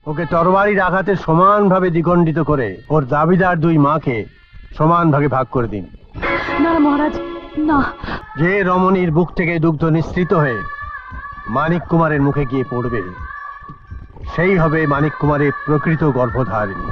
ওকে তরবারির আঘাতে সমানভাবে দ্বিখণ্ডিত করে ওর দাবিদার দুই মাকে সমান ভাগে ভাগ করে দিন। না মহারাজ, না। যে রমণীর বুক থেকে দুগ্ধ নিঃসৃত হয়ে মানিক কুমারের মুখে গিয়ে পড়বে, সেই হবে মানিক কুমারের প্রকৃত গর্ভধারিণী।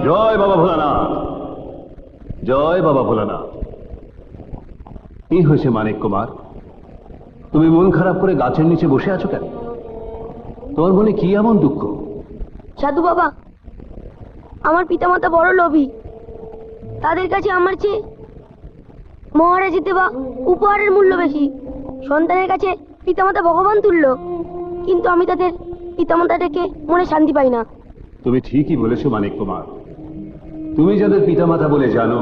জয় বাবা ভোলানাথ, জয় বাবা ভোলানাথ। কি হয়েছে মানিক কুমার, তুমি মন খারাপ করে গাছের নিচে বসে আছো কেন? তোমার মনে কি এমন দুঃখ? সাধু বাবা, আমার পিতামাতা বড় লোভী। তাদের কাছে আমার চেয়ে মহারাজের দেওয়া উপহারের মূল্য বেশি। সন্তানের কাছে পিতামাতা ভগবান তুল্য, কিন্তু আমি তাদের পিতামাতাটাকে মনে শান্তি পাই না। তুমি ঠিকই বলেছো মানিক কুমার। তুমি যাদের পিতামাতা বলে জানো,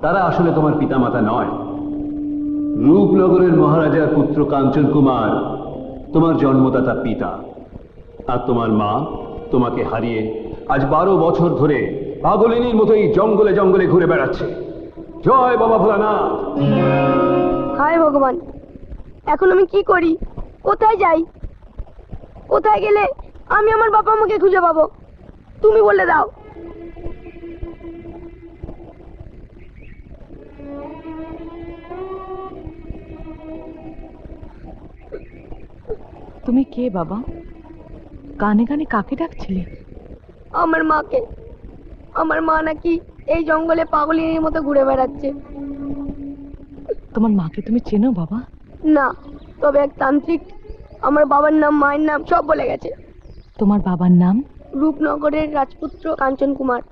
তারা আসলে তোমার পিতামাতা নয়। রূপনগরের মহারাজার পুত্র কাঞ্চন কুমার তোমার জন্মদাতা পিতা, আর তোমার মা তোমাকে হারিয়ে আজ 12 বছর ধরে পাগলিনীর মতোই জঙ্গলে জঙ্গলে ঘুরে বেড়াচ্ছে। জয় বাবা ভোলানাথ। হায় ভগবান, এখন আমি কি করি? কোথায় যাই? কোথায় গেলে আমি আমার বাবা মাকে খুঁজে পাবো? তুমি বলে দাও। তুমি কে বাবা? কানে কানে কাকে ডাকছিলে? আমার মাকে। আমার মা নাকি এই জঙ্গলে পাগলিনীর মতো ঘুরে বেড়াচ্ছে। তোমার মাকে তুমি চেনো বাবা? না, তবে এক তান্ত্রিক আমার বাবার নাম, মায়ের নাম সব বলে গেছে। তোমার বাবার নাম? রূপনগরের রাজপুত্র কাঞ্চন কুমার।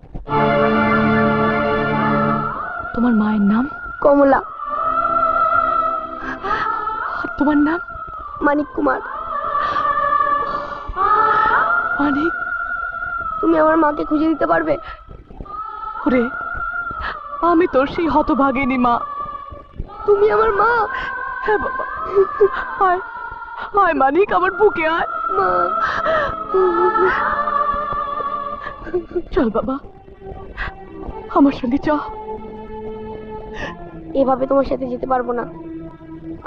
তোমার মায়ের নাম? কমলা। আর তোমার নাম? মানিক কুমার। মানিক। তুমি আমার মাকে খুঁজে দিতে পারবে? ওরে, আমি তোর সেই হতভাগিনী মা। তুমি আমার মা? হ্যাঁ বাবা, আয় আয় মানিক, আমার বুকে আয়। মা। চল বাবা, আমার সঙ্গে চল। এভাবে তোমার সাথে যেতে পারবো না।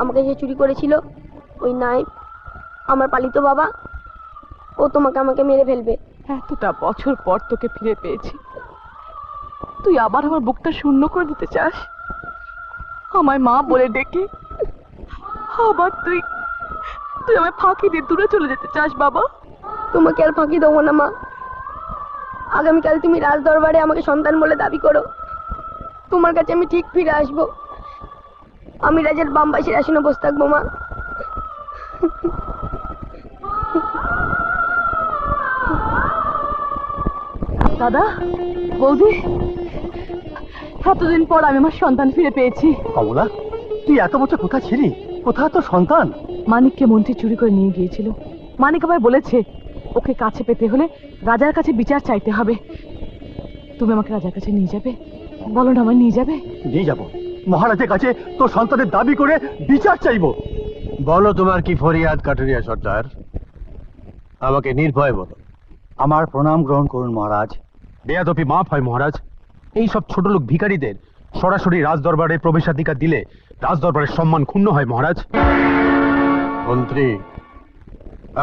আমাকে যে চুরি করেছিল ওই নায়েব, আমার পালিত বাবা, ও তোমাকে আমাকে মেরে ফেলবে। এতটা বছর পর তোকে ফিরে পেয়েছি, তুই আবার আমার বুকটা শূন্য করে দিতে চাস? আমায় মা বলে ডেকে আবার তুই তুই আমায় ফাঁকি দিয়ে দূরে চলে যেতে চাস বাবা? তোমাকে আর ফাঁকি দেবো না মা। আগামীকাল তুমি রাজ দরবারে আমাকে সন্তান বলে দাবি করো, তোমার কাছে আমি ঠিক ফিরে আসবো। আমি রাজার বাম পাশের আসনে বসে থাকবো মা। দাদা, বৌদি, এতদিন পর আমি আমার সন্তান ফিরে পেয়েছি। কমলা, তুই এত বছর কোথায় ছিলি? কোথায় তোর সন্তান? মানিককে মন্ত্রী চুরি করে নিয়ে গিয়েছিল। মানিক আমায় বলেছে ওকে কাছে পেতে হলে রাজার কাছে বিচার চাইতে হবে। তুমি আমাকে রাজার কাছে নিয়ে যাবে? বলো না, আমায় নিয়ে যাবে? নিয়ে যাব, মহারাজের কাছে তোর সন্তানের দাবি করে বিচার চাইবো। বলো তোমার কি ফরিয়াদ কাটুরিয়া সর্দার, আমাকে নির্ভয় বলো। আমার প্রণাম গ্রহণ করুন মহারাজ। বেয়াদপি মাফ হয় মহারাজ। এই সব ছোট লোক ভিখারীদের সরাসরি রাজদরবারে প্রবেশাধিকার দিলে রাজদরবারের সম্মান ক্ষুণ্ণ হয় মহারাজ। মন্ত্রী,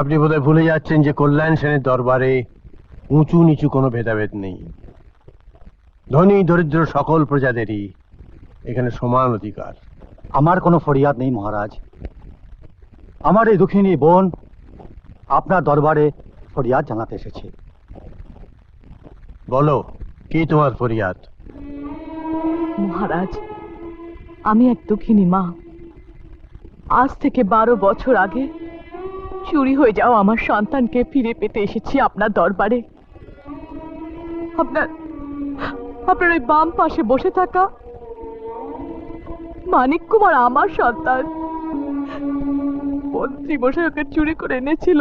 আপনি বোধহয় ভুলে যাচ্ছেন যে কল্যাণ সেনের দরবারে উঁচু নিচু কোনো ভেদাভেদ নেই। ধনী দরিদ্র সকল প্রজাদেরই এখানে সমান অধিকার। আমার কোনো ফরিয়াদ নেই মহারাজ। আমার এই দুঃখিনী বোন আপনার দরবারে ফরিয়াদ জানাতে এসেছে। বলো, কি তোমার ফরিয়াদ? মহারাজ, আমি এক দুঃখিনী মা। আজ থেকে 12 বছর আগে চুরি হয়ে যাওয়া আমার সন্তানকে ফিরে পেতে এসেছি আপনার দরবারে। আপনার ওই বাম পাশে বসে থাকা মানিক কুমার আমার সন্তান। মন্ত্রী মশাই ওকে চুরি করে এনেছিল।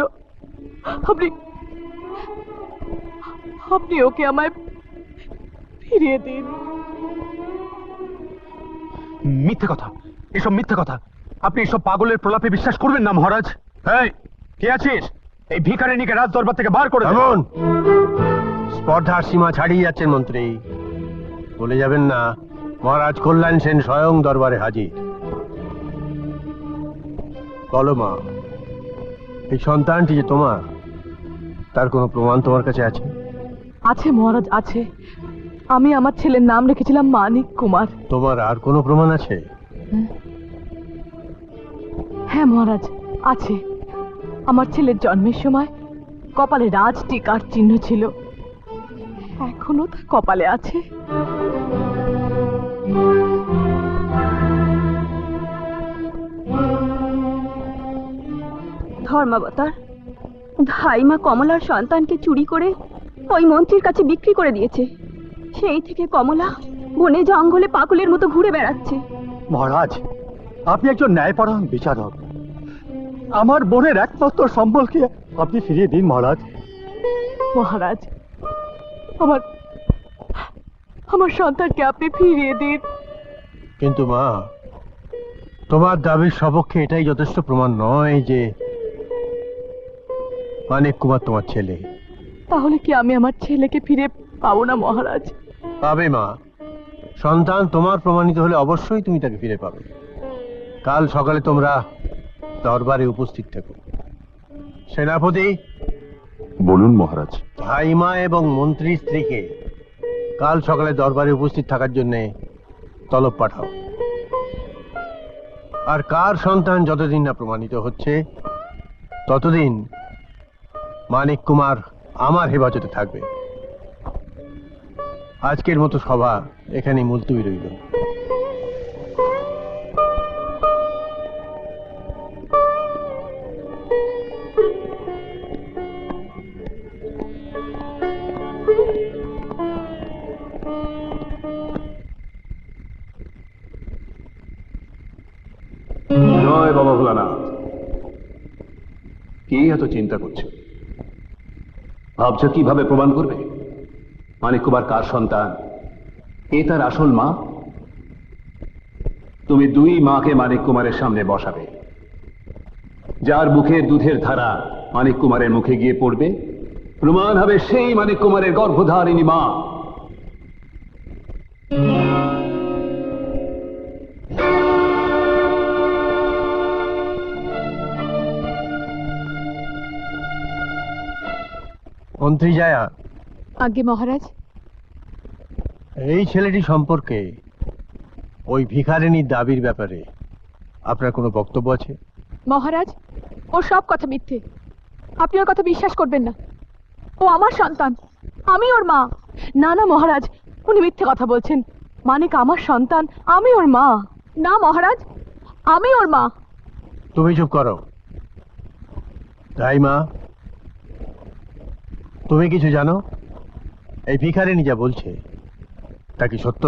আপনি ওকে আমায় ফিরিয়ে দিন। মিথ্যে কথা, এসব মিথ্যে কথা। আপনি এসব পাগলের প্রলাপে বিশ্বাস করবেন না মহারাজ। এই, কে আছিস? এই ভিখারিনীকে রাজদরবার থেকে বার করে দে। এমন স্পর্ধার সীমা ছাড়িয়ে যাচ্ছেন মন্ত্রী। বলে যাবেন না মহারাজ কল্যাণ সেন স্বয়ং দরবারে হাজির। বলো মা, এই সন্তানটি যে তোমার, তার কোনো প্রমাণ তোমার কাছে আছে? আছে মহারাজ, আছে। আমি আমার ছেলের নাম রেখেছিলাম মানিক কুমার। তোমার আর কোনো প্রমাণ আছে? হ্যাঁ মহারাজ, আছে। আমার ছেলের জন্মের সময় কপালে রাজ টিকার চিহ্ন ছিল, এখনো তা কপালে আছে। ধর্মাবতার, ধাইমা কমলার সন্তানকে চুরি করে ওই মন্ত্রীর কাছে বিক্রি করে দিয়েছে। সেই থেকে কমলা বনে জঙ্গলে পাগলের মতো ঘুরে বেড়াচ্ছে। মহারাজ, আপনি একজন ন্যায়পরায়ণ বিচারক। আমার বোনের একমাত্র সম্বলকে আপনি ফিরিয়ে দিন মহারাজ। মহারাজ, আমার আমার সন্তানকে আপনি ফিরিয়ে দিন। কিন্তু মা, তোমার দাবির সপক্ষে এটাই যথেষ্ট প্রমাণ নয় যে মানিক কুমার তোমার ছেলে। তাহলে কি আমি আমার ছেলেকে ফিরে পাবো না মহারাজ? পাবে মা। সন্তান তোমার প্রমাণিত হলে অবশ্যই তুমি তাকে ফিরে পাবে। কাল সকালে তোমরা দরবারে উপস্থিত থেকো। সেনাপতি, বলুন মহারাজ। ধাইমা এবং মন্ত্রী স্ত্রীকে কাল সকালে দরবারে উপস্থিত থাকার জন্য তলব পাঠাও। আর কার সন্তান যতদিন না প্রমাণিত হচ্ছে ততদিন মানিক কুমার আমার হেফাজতে থাকবে। আজকের মতো সভা এখানেই মুলতবি রইল। জয় বাবা ভোলানাথ। কি এত চিন্তা করছো? ভাবছো কিভাবে প্রমাণ করবে মানিক কুমার কার সন্তান, এ তার আসল মা? তুমি দুই মাকে মানিক কুমারের সামনে বসাবে। যার মুখের দুধের ধারা মানিক কুমারের মুখে গিয়ে পড়বে, প্রমাণ হবে সেই মানিক কুমারের গর্ভধারিণী মা। মন্ত্রী জায়া, আজ্ঞে মহারাজ। এই ছেলেটি সম্পর্কে ওই ভিখারিনীর দাবির ব্যাপারে আপনার কোনো বক্তব্য আছে? মহারাজ, ও সব কথা মিথ্যে। আপনি ওর কথা বিশ্বাস করবেন না। ও আমার সন্তান, আমি ওর মা। না না মহারাজ, উনি মিথ্যে কথা বলছেন। মানিক আমার সন্তান, আমি ওর মা। না মহারাজ, আমি ওর মা। তুমি চুপ করো। ধাইমা, তুমি কিছু জানো? এই ভিখারিনী যা বলছে তা কি সত্য?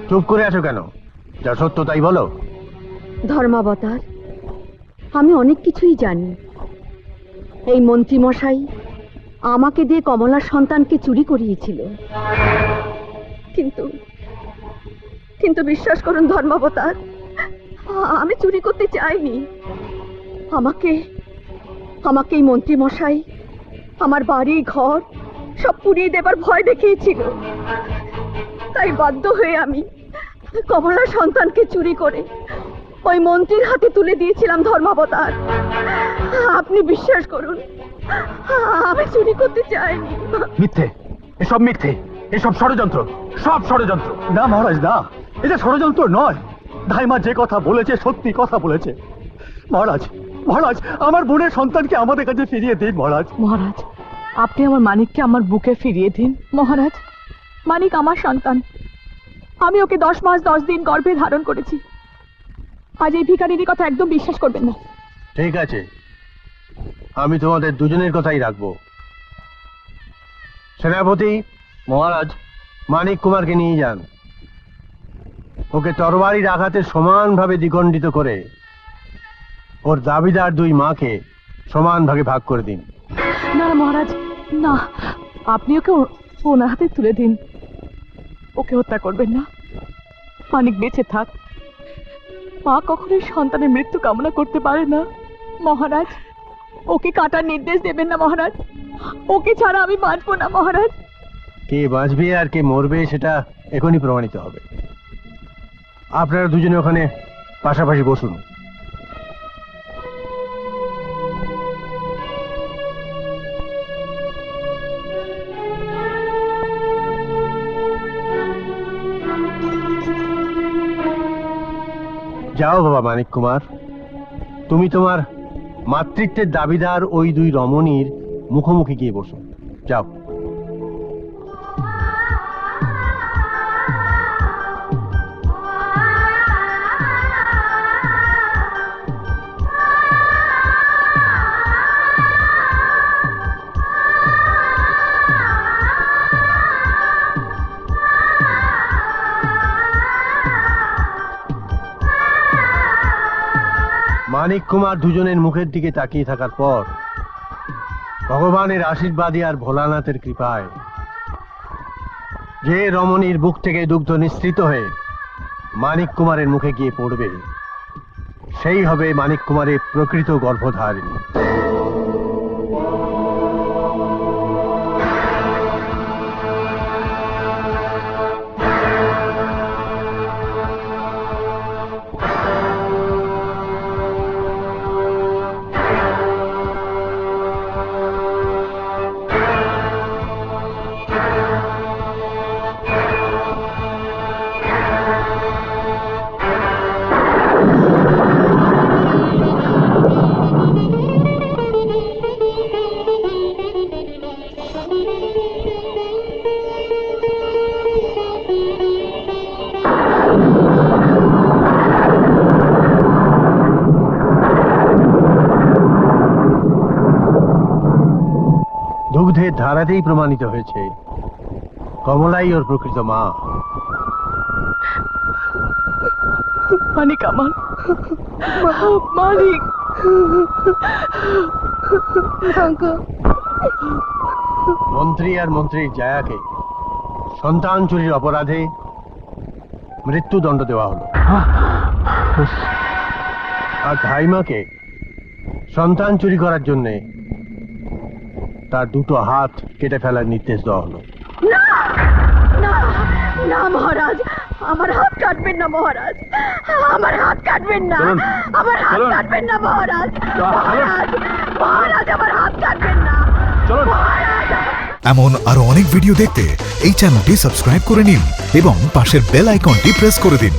চুপ করে আছো কেন? যা সত্য তাই বলো। ধর্মাবতার, আমি অনেক কিছুই জানি। এই মন্ত্রীমশাই আমাকে দিয়ে কমলার সন্তানকে চুরি করিয়েছিল। কিন্তু কিন্তু বিশ্বাস করুন ধর্মাবতার, আমি চুরি করতে চাইনি। আমাকে আমাকে এই মন্ত্রীমশাই আমার বাড়ি ঘর সব পুড়িয়ে দেবার ভয় দেখিয়েছিল। তাই বাধ্য হয়ে আমি কমলার সন্তানকে চুরি করে ওই মন্ত্রীর হাতে তুলে দিয়েছিলাম ধর্মাবতার। আপনি বিশ্বাস করুন, আমি চুরি করতে চাইনি। মিথ্যে, এসব মিথ্যে, এসব ষড়যন্ত্র, সব ষড়যন্ত্র। না মহারাজ, না, এটা ষড়যন্ত্র নয়। ধাইমা যে কথা বলেছে সত্যি কথা বলেছে। মহারাজ, মহারাজ, আমার বোনের সন্তানকে আমাদের কাছে ফিরিয়ে দিন মহারাজ। মহারাজ, আপনি আমার মানিককে আমার বুকে ফিরিয়ে দিন। মহারাজ, মানিক আমার সন্তান। আমি ওকে 10 মাস 10 দিন গর্ভে ধারণ করেছি। আজ এই ভিখারিনীর কথা একদম বিশ্বাস করবেন না। ঠিক আছে, আমি তোমাদের দুজনের কথাই রাখবো। সেনাপতি মহারাজ, মানিক কুমারকে নিয়ে যান। ওকে তরবারির আঘাতে সমানভাবে দ্বিখণ্ডিত করে ওর দাবিদার দুই মাকে সমান ভাগে ভাগ করে দিন। না না মহারাজ, না, আপনি ওকে ওনার হাতে তুলে দিন। ওকে হত্যা করবেন না। মানিক বেঁচে থাক। মা কখনোই সন্তানের মৃত্যু কামনা করতে পারে না। মহারাজ, ওকে কাটার নির্দেশ দেবেন না মহারাজ। ওকে ছাড়া আমি বাঁচবো না মহারাজ। কে বাঁচবে আর কে মরবে সেটা এখনই প্রমাণিত হবে। আপনারা দুজনে ওখানে পাশাপাশি বসুন। যাও বাবা মানিক কুমার, তুমি তোমার মাতৃত্বের দাবিদার ওই দুই রমণীর মুখোমুখি গিয়ে বসো। যাও। মানিক কুমার দুজনের মুখের দিকে তাকিয়ে থাকার পর ভগবানের আশীর্বাদী আর ভোলানাথের কৃপায় যে রমণীর বুক থেকে দুগ্ধ নিঃসৃত হয়ে মানিক কুমারের মুখে গিয়ে পড়বে সেই হবে মানিক কুমারের প্রকৃত গর্ভধারিণী। দুগ্ধের ধারাতেই প্রমাণিত হয়েছে কমলাই ওর প্রকৃত মা। মানিক আমার মানিক। মন্ত্রী আর মন্ত্রীর জায়াকে সন্তান চুরির অপরাধে মৃত্যুদণ্ড দেওয়া হলো, আর ধাইমাকে সন্তান চুরি করার জন্যে তার দুটো হাত কেটে ফেলার নির্দেশ দেওয়া হলো। না না না মহারাজ, আমার হাত কাটবেন না মহারাজ, আমার হাত কাটবেন না, আমার হাত কাটবেন না মহারাজ, মহারাজ মহারাজ আমার হাত কাটবেন না মহারাজ। এমন আরো অনেক ভিডিও দেখতে এই চ্যানেলটি সাবস্ক্রাইব করে নিন এবং পাশের বেল আইকনটি প্রেস করে দিন।